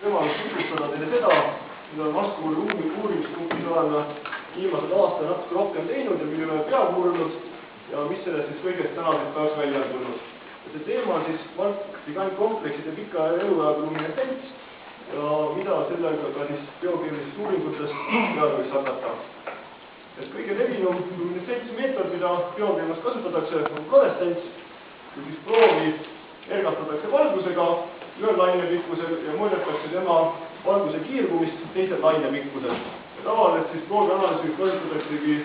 võimalus tutvustada teile seda, mida Vaskkooli uurimisgrupis oleme viimased aasta natuke rohkem teinud ja mille oleme peale uurinud ja mis sellest siis kõigest tänasest päevast välja on tulnud. See teema on siis valk-gigantkomplekside pika eluajaga luminetsents ja mida sellega ka siis biokeemilisest uuringutest peale võiks hakata. Kõige levinum luminetsensmeetod, mida biokeemias kasutatakse, on fluoressents, kui siis proovi ergastatakse valgusega ühel lainepikkusel ja mõõdetakse tema valguse kiirgumist teisel lainepikkusel. Ja tavaliselt siis proovi analüüsiga kasutataksegi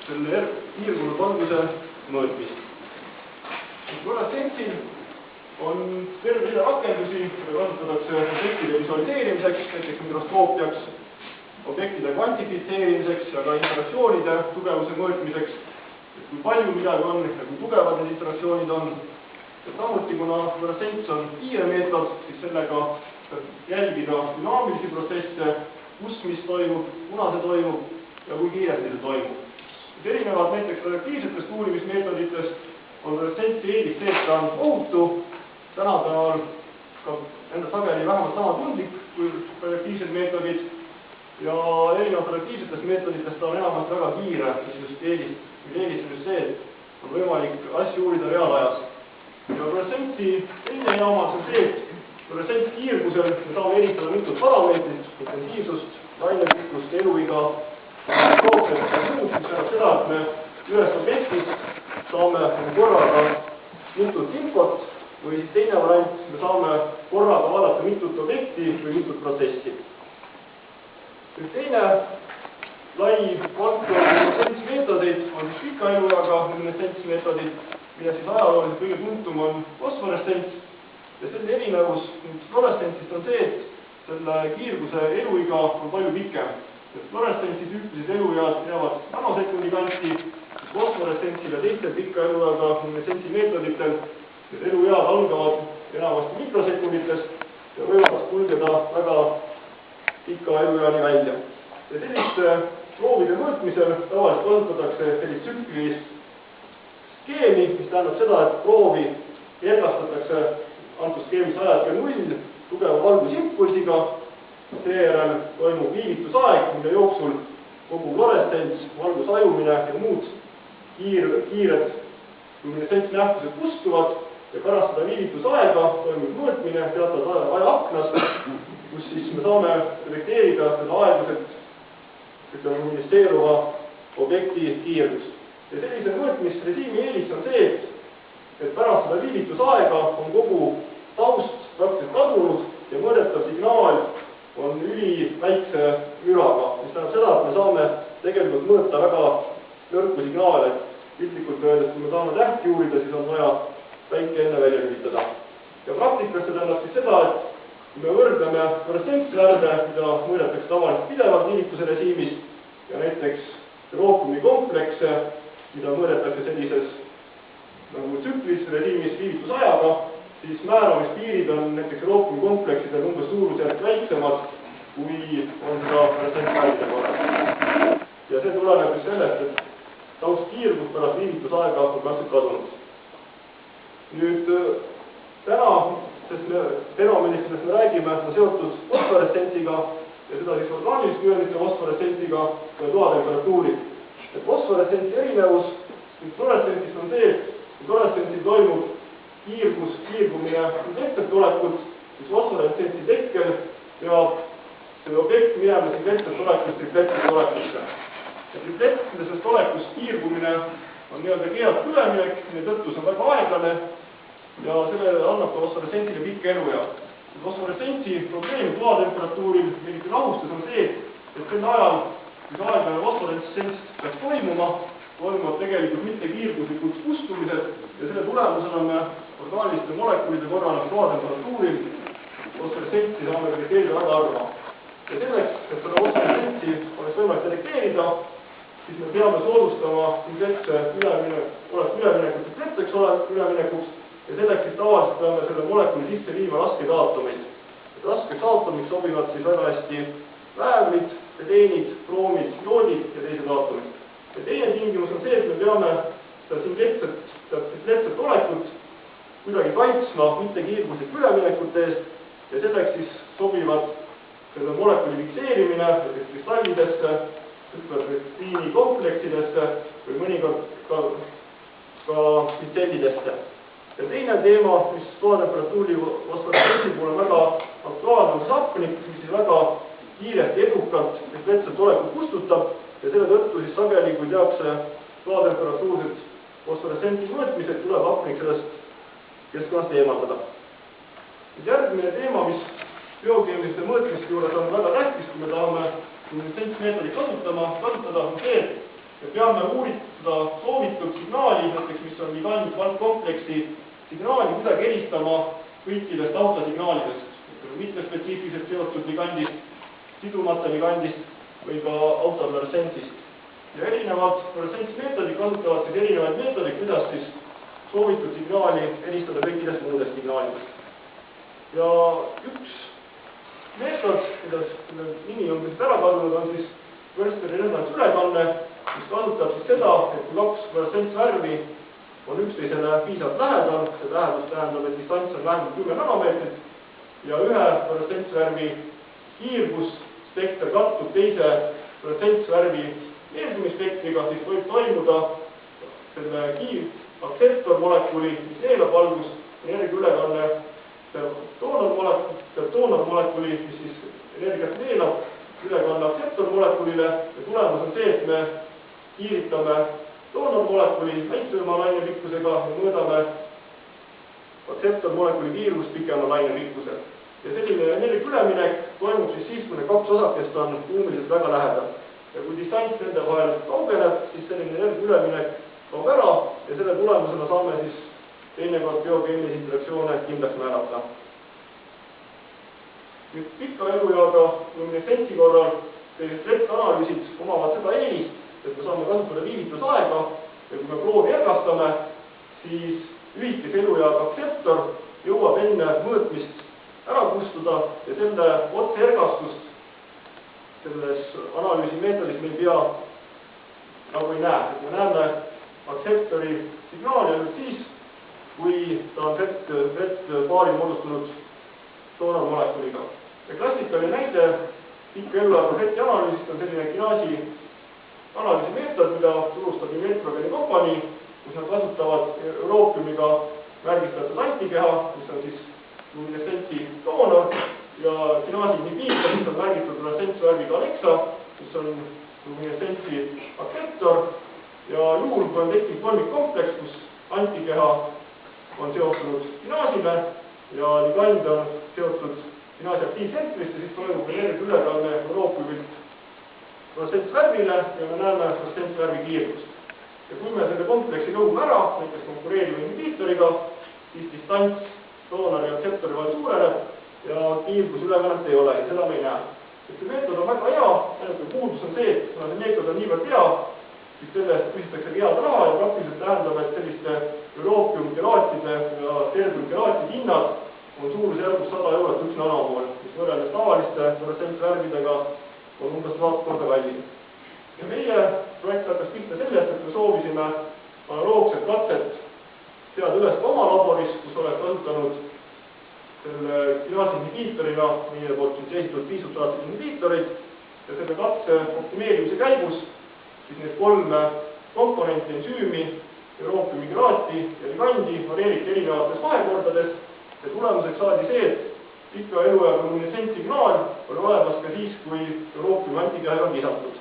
selle kiirgunud valguse mõõtmist. Fluoressentsil on terve rida rakendusi, mida kasutatakse objektide visualiseerimiseks, näiteks mikroskoopiaks, objektide kvantifitseerimiseks ja ka interaktsioonide tugevuse mõõtmiseks, kui palju midagi on ja kui tugevad need interaktsioonid on. Ja samuti, kuna fluoressents on kiire meetod, siis sellega saab jälgida dünaamilisi protsesse, mis toimub, kuna see toimub ja kui kiiresti see toimub. Erinevad näiteks radioaktiivsetest uurimismeetoditest on fluoressentsi eelis see, et ta on ohutu, tänapäeval ka enda sageli vähemalt sama tundlik kui radioaktiivsed meetodid ja erinevad radioaktiivsetest meetoditest ta on enamasti väga kiire, mis just eelis on just see, et on võimalik asju uurida reaalajas. Ja fluoressentsi teine jaamas on see, et fluoressents kiirgusel me saame eristada mitut parameetrit, intensiivsust, lainepikkust, eluiga, mikroskoopiat ja muud, mis tähendab seda, et me ühest objektist saame korraga mitut infot või siis teine variant, me saame korraga vaadata mitut objekti või mitut protsessi. Teine lai valdkond luminetsensmeetodeid on siis pika eluajaga luminetsensmeetodid, mida siis ajalooliselt kõige tuntum on fosforessents ja selle erinevus fluoressentsist on see, et selle kiirguse eluiga on palju pikem. Fluoressentsi tüüpilised eluead jäävad nanosekundi kanti, fosforessentsil ja teistel pika eluajaga luminetsentsi meetoditel need eluead algavad enamasti mikrosekunditest ja võivad kulgeda väga pika elueani välja. Ja selliste proovide mõõtmisel tavaliselt kasutatakse sellist tsüklilist skeemi, mis tähendab seda, et proovi ergastatakse antud skeemis ajahetkel 0 tugeva valgusimpulsiga, seejärel toimub viivitusaeg, mille jooksul kogu fluoressents, valguse ajumine ja muud kiired luminetsentsnähtused kustuvad ja pärast seda viivitusaega toimub mõõtmine teatavat ajaaknas, kus siis me saame detekteerida seda aeglaselt luministeeruva objekti kiirgust. Ja sellise mõõtmisrežiimi eelis on see, et pärast seda viivitusaega on kogu taust praktiliselt kadunud ja mõõdetav signaal on üliväikse müraga, mis tähendab seda, et me saame tegelikult mõõta väga nõrku signaale. Piltlikult öeldes, kui me tahame tähti uurida, siis on vaja päike enne välja lülitada. Ja praktikas see tähendab siis seda, et kui me võrdleme fluoressentsvärve, mida mõõdetakse tavaliselt pidevalt viivituse režiimis ja näiteks roopiumi komplekse, mida mõõdetakse sellises nagu tsüklilises režiimis viivitusajaga, siis määramispiirid on näiteks roopiumi kompleksidel umbes suurusjärk väiksemad, kui on seda fluoressentsvärvide korral. Ja see tuleneb just sellest, et taustkiirgus pärast viivitusaega on praktiliselt kadunud. Nüüd tänasest fenomenist, millest me räägime, on seotud fosforessentsiga ja seda siis orgaaniliste ühendite fosforessentsiga ja toatemperatuuril. Fosforessentsi erinevus fluoressentist on see, et fluoressentsil toimub kiirgumine singletselt olekut, siis fosforessentsi tekkel peab see objekt minema singletselt olekust tripletselt olekusse. Tripletselt olekust kiirgumine on nii-öelda keelatud üleminek, mille tõttu see on väga aeglane ja selle annab ka fosforessentsile pikka eluea. Fosforessentsi probleem toatemperatuuril eriti lahustes on see, et sel ajal kui see aeglane fosforessents peaks toimuvad tegelikult mitte kiirguslikud kustumised ja selle tulemusena me orgaaniliste molekulide korral toatemperatuuril fosforessentsi saame detekteerida väga harva. Ja selleks, et seda fosforessentsi oleks võimalik detekteerida, siis me peame soodustama üleminekut tripletseks üleminekuks ja selleks siis tavaliselt peame selle molekuli sisse viima rasked aatomid. Raskeks aatomiks sobivad siis väga hästi väävlid, sedeenid, broomid, joodid ja teised aatomid. Ja teine tingimus on see, et me peame seda singletset olekut kuidagi kaitsma mitte kiirguslike üleminekute eest ja selleks siis sobivad selle molekuli fikseerimine näiteks kristallidesse, kristaliinikompleksidesse või mõnikord ka tsellidesse. Ja teine teema, mis toatemperatuuri fosforesentsi puhul on väga aktuaalne, on hapnik, mis siis väga kiiresti edukalt kompleetselt olekut kustutab ja selle tõttu siis sageli, kui tehakse toatemperatuurset fosforesentsi mõõtmised, tuleb hapnik sellest keskkonnast eemaldada. Järgmine teema, mis biokeemiliste mõõtmiste juures on väga tähtis, kui me tahame luminescentsmeetodit kasutada, on see, et me peame uuritada soovitud signaali, näiteks mis on ligand-kvantkompleksi signaali kuidagi eristama kõikidest autosignaalidest, mittespetsiifiliselt seotud ligandist, sidumata ligandist või ka autofluorescentsist. Ja erinevad fluorescentsmeetodid kasutavad siis erinevaid meetodeid, kuidas siis soovitud signaali eristada kõikidest muudest signaalidest. Ja üks meetod, mille nimi on ära kadunud, on siis Wörsteri resonantsülekanne, mis kasutab siis seda, et kui kaks fluorescentsvärvi on üksteisele piisavalt lähedal, see lähedus tähendab, et distants on vähemalt 10 nanomeetrit ja ühe fluorescentsvärvi kiirgusspekter kattub teise fluorescentsvärvi eeldumisspektriga, siis võib toimuda selle aktseptormolekuli, mis neelab valgust, energiaülekanne doonormolekuli, mis siis energiat neelab, ülekanne aktseptormolekulile ja tulemus on see, et me kiiritame doonormolekuli väiksema lainepikkusega ja mõõdame aktseptormolekuli kiirgust pikema lainepikkusel. Ja selline energiaüleminek toimub siis, kui need kaks osakest on ruumiliselt väga lähedal. Ja kui distants nende vahel kaugeneb, siis selline energiaüleminek kaob ära ja selle tulemusena saame siis teinekord biokeemilisi interaktsioone kindlaks määrata. Nüüd pika elueaga luminescentsi korral sellised retsanalüüsid omavad seda eelist, et me saame kasutada viivitusaega ja kui me proovi ergastame, siis lühikese elueaga aktseptor jõuab enne mõõtmist ära kustuda ja selle otseergastust selles analüüsimeetodis me ei pea nagu ei näe. Et me näeme aktseptori signaali ainult siis, kui ta on paari moodustunud doonormolekuliga. Ja klassikaline näide pikka eluaega feti analüüsist on selline kinaasi analüüsimeetod, mida turustab Metrogeni kompanii, kus nad kasutavad euroopiumiga märgistatud antikeha, mis on siis luminescentsi doonor ja kinaasi inhibiitor, mis on märgitud fluorescentsvärviga Alexa, mis on luminescentsi aktseptor ja juhul, kui on tekkinud kolmikkompleks, kus antikeha on seotud kinaasile ja ligand on seotud kinaasi aktiivsentrisse, siis toimub energiaülekanne euroopiumilt fluorescentsvärvile ja me näeme fluorescentsvärvi kiirgust. Ja kui me selle kompleksi lõhume ära, näiteks konkureeriva inhibiitoriga, siis distants doonori ja aktseptori vahel suureneb ja kiirgusülekannet ei ole ja seda me ei näe. See meetod on väga hea, ainuke puudus on see, et kuna see meetod on niivõrd hea, siis selle eest küsitakse head raha ja praktiliselt tähendab, et selliste euroopiumkelaatide ja terbiumkelaatide hinnad on suurusjärgus 100 € üks nanomool, mis võrreldes tavaliste fluorescentsvärvidega on umbes 1000 korda kallim. Ja meie projekt hakkas pihta sellest, et me soovisime analoogset katset seada üles ka oma laboris, kus oleks kasutanud selle kinaasi inhibiitorina meie poolt esitatud piisubstraatsed inhibiitorid ja selle katse optimeerimise käigus siis need kolm komponenti ensüümi, euroopiumikelaati ja ligandi varieeriti erinevates vahekordades ja tulemuseks saadi see, et pika elueaga luminescentsignaal oli olemas ka siis, kui euroopiumi antikehaga on lisatud.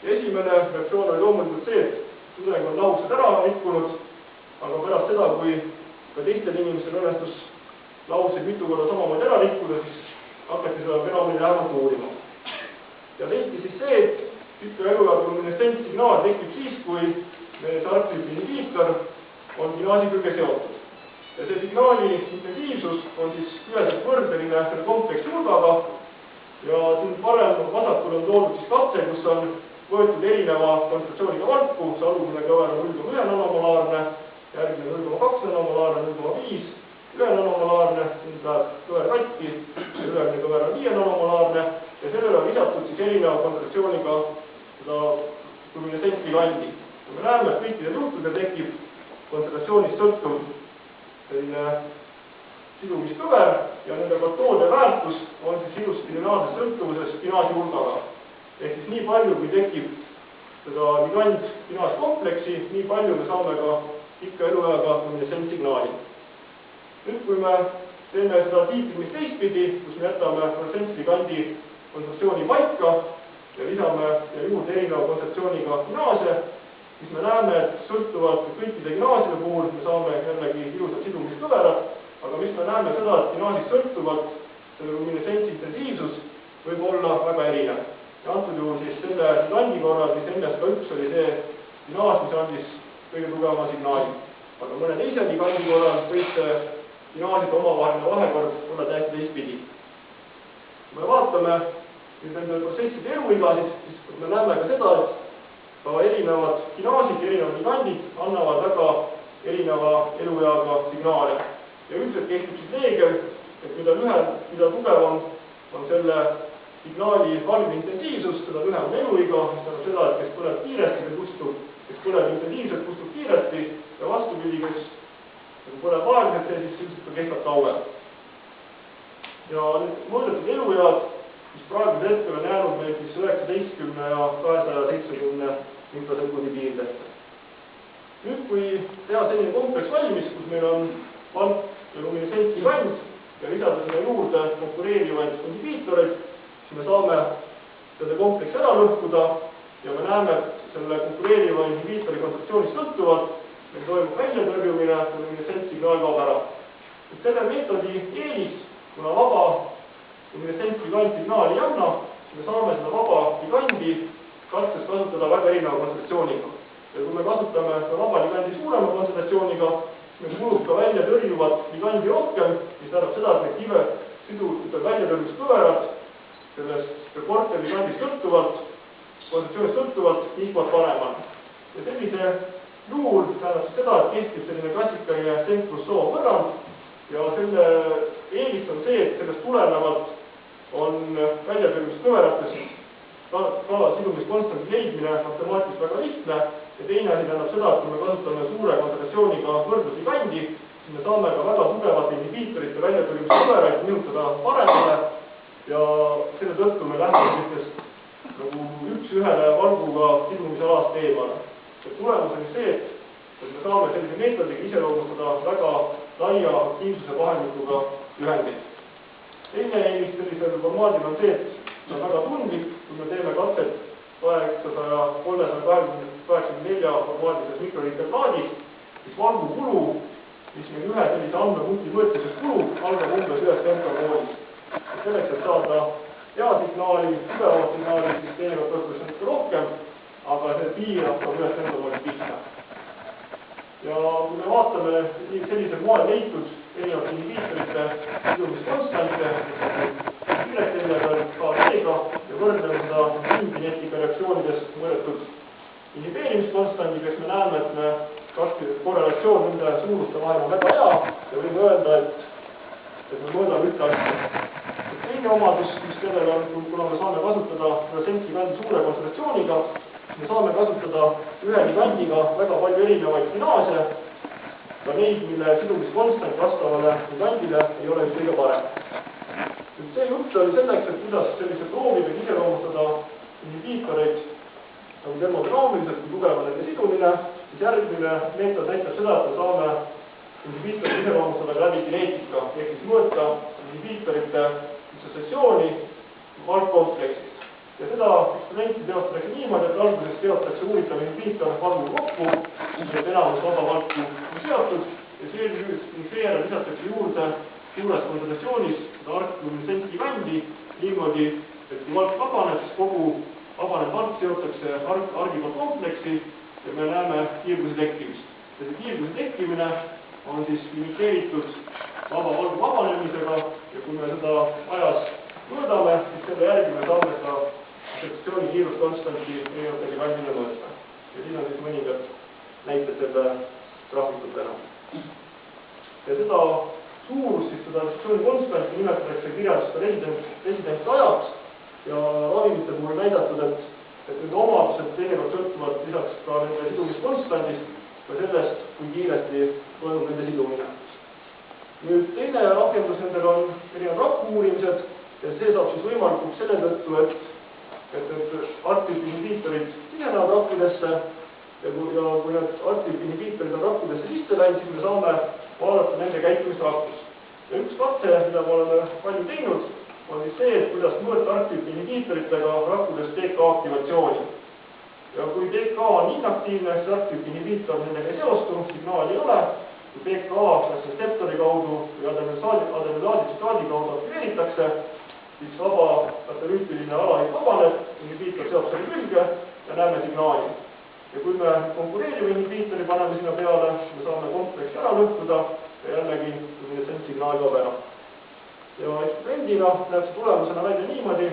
Ja esimene reaktsioon oli loomulikult see, et tudeng on lahused ära rikkunud, aga pärast seda, kui ka teistel inimestel õnnestus lahused mitu korda samamoodi ära rikkuda, siis hakati seda fenomeni lähemalt uurima. Ja leiti siis see, et pika elueaga luminescentsignaal tekib siis, kui meie sarklipi inhibiitor on kinaasi külge seotud. Ja see signaali intensiivsus on siis üheselt võrdeline selle kompleksi hulgaga ja siin varem vasakul on toodud siis katse, kus on võetud erineva kontsentratsiooniga valku, see alumine kõver on 0,1 nanomolaarne, järgmine 0,2 nanomolaarne, 0,5, 1 nanomolaarne, siin läheb kõver katki, ülemine kõver on 5 nanomolaarne ja sellele on lisatud siis erineva kontsentratsiooniga seda luminescentligandi. Ja me näeme, et kõikidel juhtudel tekib kontsentratsioonist sõltuv selline sidumiskõver ja nende katoode väärtus on siis ilusti lineaarses sõltuvuses kinaasi hulgaga. Ehk siis nii palju, kui tekib seda ligand-kinaas-kompleksi, nii palju me saame ka pikka eluajaga luminescentsignaali. Nüüd, kui me teeme seda tiitrimist teistpidi, kus me jätame fluorescentsligandi kontsentratsiooni paika ja lisame juurde erineva kontsentratsiooniga kinaase, siis me näeme, et sõltuvalt kõikide kinaaside puhul me saame jällegi ilusad sidumiskõverad, aga mis me näeme seda, et kinaasist sõltuvalt selle luminescentsi intensiivsus võib olla väga erinev. Ja antud juhul siis selle ligandi korral, siis NSK1 oli see kinaas, mis andis kõige tugevama signaali. Aga mõne teise ligandi korral võib see kinaaside omavaheline vahekord olla täiesti teistpidi. Kui me vaatame nüüd nende protsesside eluigasid, siis me näeme ka seda, et ka erinevad kinaasid, erinevad ligandid annavad väga erineva elueaga signaale. Ja üldiselt kehtib siis reegel, et mida tugevam on selle signaali valmiv intensiivsus, seda lühem on eluiga, mis tähendab seda, et kes põleb kiiresti või kustub, kes põleb intensiivselt, kustub kiiresti ja vastupidi, kes põleb aeglaselt, see siis üldiselt ka kestab kauem. Ja mõõdetud eluead, mis praegusel hetkel on jäänud meil siis 19 ja 270 mikrosekundi piirdesse. Nüüd, kui teha selline kompleks valmis, kus meil on valk ja luminescentsigand ja lisada sinna juurde konkureerivaid inhibiitoreid, siis me saame selle kompleksi ära lõhkuda ja me näeme, et selle konkureeriva inhibiitori kontsentratsioonist sõltuvalt meil toimub väljatõrjumine ja luminescentsignaal kaob ära. Selle meetodi eelis, kuna vaba luminescentsigand signaali ei anna, siis me saame seda vaba ligandi katses kasutada väga erineva kontsentratsiooniga. Ja kui me kasutame seda vaba ligandi suurema kontsentratsiooniga, siis meil kulub ka välja tõrjuvat ligandi rohkem, mis tähendab seda, et need väljatõrjumiskõverad sellest korteri ligandist sõltuvalt, kontsentratsioonist sõltuvalt, nihkuvad paremana. Ja sellise juhul tähendab seda, et kehtib selline klassikaline Stenck-Rousseau võrrand ja selle eelis on see, et sellest tulenevalt on väljatõrjumiskõverates ka sidumiskonstanti leidmine matemaatiliselt väga lihtne ja teine asi tähendab seda, et kui me kasutame suure kontsentratsiooniga võrdlusligandi, siis me saame ka väga tugevate inhibiitorite väljatõrjumiskõveraid nihutada paremale ja selle tõttu me lähme sellistest nagu üks-ühele valguga sidumisalast eemale. Tulemus on see, et me saame sellise meetodiga iseloomustada väga laia aktiivsuse vahemikuga ühendid. Teine eelis sellisel formaadil on see, et see on väga tundlik, kui me teeme katset 384 formaadises mikroliiterplaadis, siis valgu kulu, mis meil ühe sellise andmepunkti mõõtmises kulub, algab umbes 1 femtomoolist. Selleks, et saada hea signaali, tugevat signaali, siis teinekord tõstus natuke rohkem, aga see piir hakkab 1 femtomoolist pihta. Ja kui me vaatame sellisel moel leitud erinevate inhibiitorite sidumiskonstante, KD-ga ja võrdleme seda synkinetika reaktsioonidest mõõdetud inhibeerimiskonstandiga, kes me näeme, et korrelatsioon nende suuruste vahel on väga hea ja võime öelda, et me mõõdame ühte asja. Teine omadus, mis sellel on, kuna me saame kasutada fluorescentsigandi suure kontsentratsiooniga, me saame kasutada ühe ligandiga väga palju erinevaid kinaase, ka neid, mille sidumiskonstant vastavale ligandile ei ole just kõige parem. See jutt oli selleks, et kuidas sellise proovida iseloomustada inhibiitoreid nagu termodünaamiliselt, kui tugev on nende sidumine, siis järgmine meetod näitab seda, et me saame inhibiitorid iseloomustada läbi kineetika, ehk siis mõõta inhibiitorite dissosiatsiooni valgkompleksis. Ja seda eksperimenti teostatakse niimoodi, et alguses teostatakse uuritav inhibiitor valgu kokku, et enamus vaba valku on seotud ja seejärel lisatakse juurde suures kontsentatsioonis seda argluminescentsigandi niimoodi, et kui valk vabaneb, siis kogu vabanev valk seotakse argiga kompleksi ja me näeme kiirguse tekkimist. Ja see kiirguse tekkimine on siis imiteeritud vaba valgu vabanemisega ja kui me seda ajas mõõdame, siis selle järgi me saame seda sekstsiooni kiiruskonstanti erinevate ligandide mõõta. Ja siin on siis mõningad näited selle graafikutena. Ja seda suurus, siis seda sekstsiooni konstanti nimetatakse kirjandust residentsi ajaks ja ravimite puhul näidatud, et need omadused tegelikult sõltuvad lisaks ka nende sidumiskonstandist ja sellest, kui kiiresti toimub nende sidumine. Nüüd teine rakendus nendel on erinevad rakku uurimised ja see saab siis võimalikuks selle tõttu, et arttüüpi inhibiitorid sisenevad rakkudesse ja kui need arttüüpi inhibiitorid on rakkudesse sisse läinud, siis me saame vaadata nende käitumist rakkus. Ja üks katse, mida me oleme palju teinud, on siis see, et kuidas mõõta arttüüpi inhibiitoritega rakkudes TK aktivatsiooni. Ja kui TK on inaktiivne, siis arttüüpi inhibiitor nendega ei seostu, signaali ei ole. Kui TK kas reseptori kaudu või adenodaadi kaudu aktiveeritakse, siis vaba katalüütiline ala ei vabaneb, inhibiitor seob selle külge ja näeme signaali. Ja kui me konkureeriva inhibiitori paneme sinna peale, me saame kompleksi ära lõhkuda ja jällegi signaal kaob ära. Ja eksperimendina näeb see tulemusena välja niimoodi,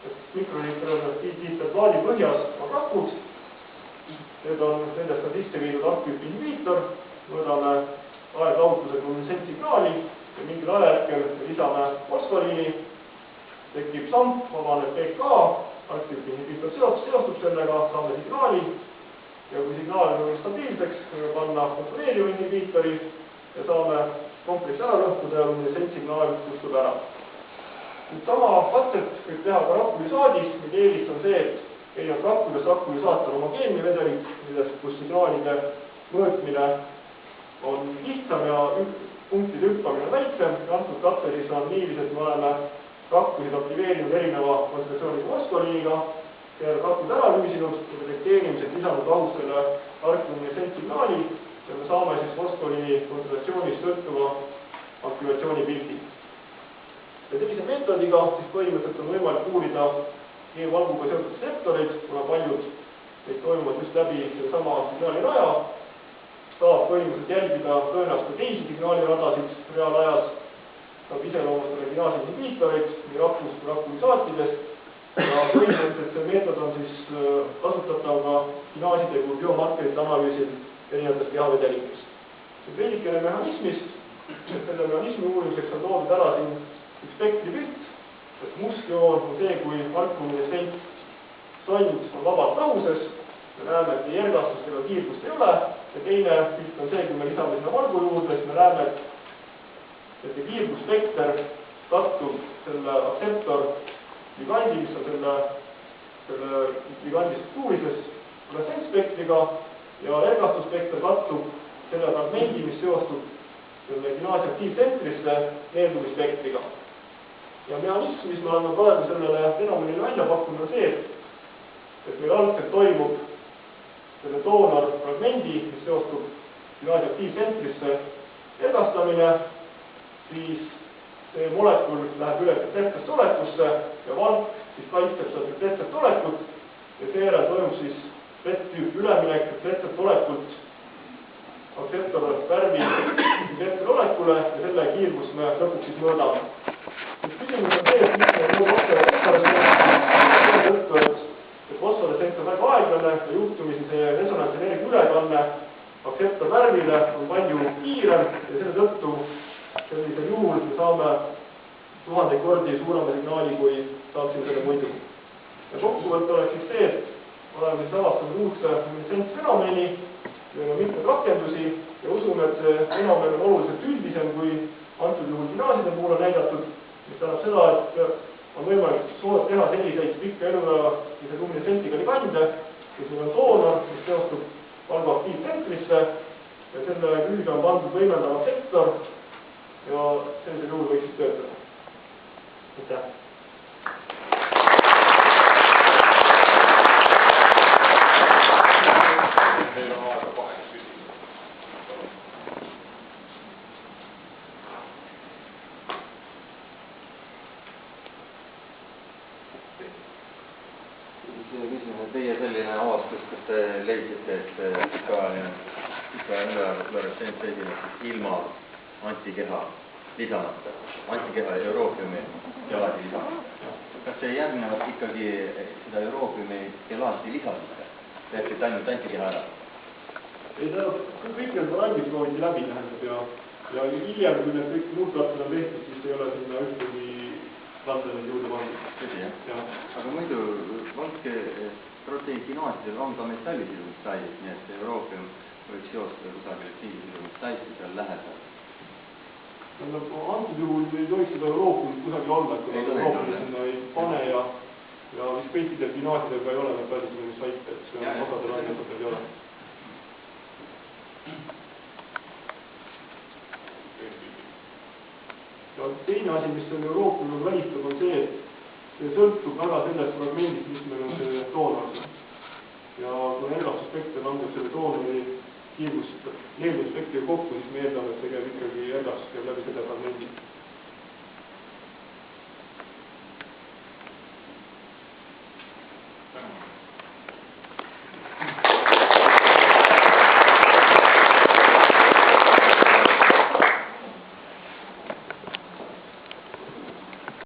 et mikroliitrplaadi põhjas on rakud. Nendest on sisse viidud arttüüpi inhibiitor, mõõdame aeglahutusega luminescentsignaali ja mingil ajahetkel lisame fosforiini, tekib samp, vabaneb PK, arttüüpi inhibiitor seostub sellega, saame signaali ja kui signaal on stabiilseks, võime panna konkureeriva inhibiitori ja saame kompleksi ära lõhkuda ja luminescentsignaal kustub ära. Nüüd sama katset võib teha ka rakkulisaadis, mille eelis on see, et erinevalt rakkulisaat on homogeenne vedelik, kus signaalide mõõtmine on lihtsam ja punktide hüppamine väiksem. Antud katse siis on niiviisi, et me oleme rakkusid aktiveerinud erineva kontsentratsiooniga fosforiiniga, rakud ära lüüsinud ja detekteerimiseks lisanud lahus selle arcluminescentsignaali ja me saame siis fosforiini kontsentratsioonist sõltuva aktivatsioonipildi. Ja sellise meetodiga siis põhimõtteliselt on võimalik uurida e-valguga seotud reseptoreid, kuna paljud neid toimuvad just läbi sellesama signaaliraja, saab põhimõtteliselt jälgida tõenäoliselt teisi signaaliradasid reaalajas, saab iseloomustada kinaasi inhibiitoreid nii rakkus kui rakkulisaatidest ja põhimõtteliselt see meetod on siis kasutatav ka kinaaside kui biomarkerite analüüsil erinevatest kehavedelikest. See veidikene mehhanismist, selle mehhanismi uurimiseks on toodud ära siin üks spektripilt, et must joon on see, kui arcluminescent sond on vabalt lahuses, me näeme, et ergastust ega kiirgust ei ole ja teine pilt on see, kui me lisame sinna valgu juurde, siis me näeme, et kiirgusspekter kattub selle aktseptor ligandi, mis on selle ligandi struktuurises fluorescentspektriga ja ergastusspekter kattub selle fragmendi, mis seostub selle kinaasi aktiivtsentrisse neeldumisspektriga. Ja mehhanism, mis me oleme praegu sellele fenomenile välja pakkunud, on see, et meil algselt toimub selle doonorfragmendi, mis seostub kinaasi aktiivtsentrisse ergastamine, siis see molekul läheb üle tetsetesse olekusse ja valk siis kaitseb seda tetsetset olekut ja seejärel toimub siis tüüp üleminek tetsetset olekult aktseptor värvi tetsetsele olekule ja selle kiirgust me lõpuks siis mõõdame. Küsimus on see, et mis me fosforescent on väga aeglane ja juhtumisi see resonantsenergia ülekanne aktseptor värvile on palju kiirem ja selle tõttu sellisel juhul me saame 1000 kordi suurema signaali, kui saaksime selle muidu. Ja kokkuvõte oleks siis see, et oleme siis avastanud uus luminescentsfenomeni, meil on mitmeid rakendusi ja usume, et see fenomen on oluliselt üldisem, kui antud juhul kinaaside puhul on näidatud, mis tähendab seda, et on võimalik teha selliseid pikka eluga luminescentiga ligande, kus meil on doonor, mis seostub valgu aktiivtsentrisse ja selle külge on pandud võimendav aktseptor ja sellisel juhul võiks siis töötada. Aitäh! Meil on aega 8 küsimus. Teie selline avastus, kus te leidite, et pikaajaline fluorescents esineb ilma antikeha lisamata, antikeha euroopiumi kelaasi lisamata. Kas see järgnevad ikkagi seda euroopiumi kelaasi lisamata? Tehti ainult antikeha ära? Ei tähendab, kõik need valmis prooviti läbi tähendab ja hiljem, kui need kõik muud platsid on tehtud, siis ei ole sinna ühtegi platseid juurde pandud. Tõsi, jah? Aga muidu valke proteiikinaasidel on ka metallisilumistaisid, nii et euroopium võiks joostada kusagil siilisilumistaisid seal lähedal. Antud juhul ei tohiks seda Euroopulit kusagil olla, et kui nad Euroopulit sinna ei pane ja vist kõikidel gimnaasiumidel ka ei ole nad välismine saite, et see on osadel ainetel ei ole. Ja teine asi, mis on Euroopul välistab, on see, et see sõltub väga sellest fragmendist, mis meil on see doonor. Ja kui ergastuspekter langeb selle doonori kiirguspektriga kokku, siis me eeldame, et see käib ikkagi ergastus käib läbi selle fragmendi.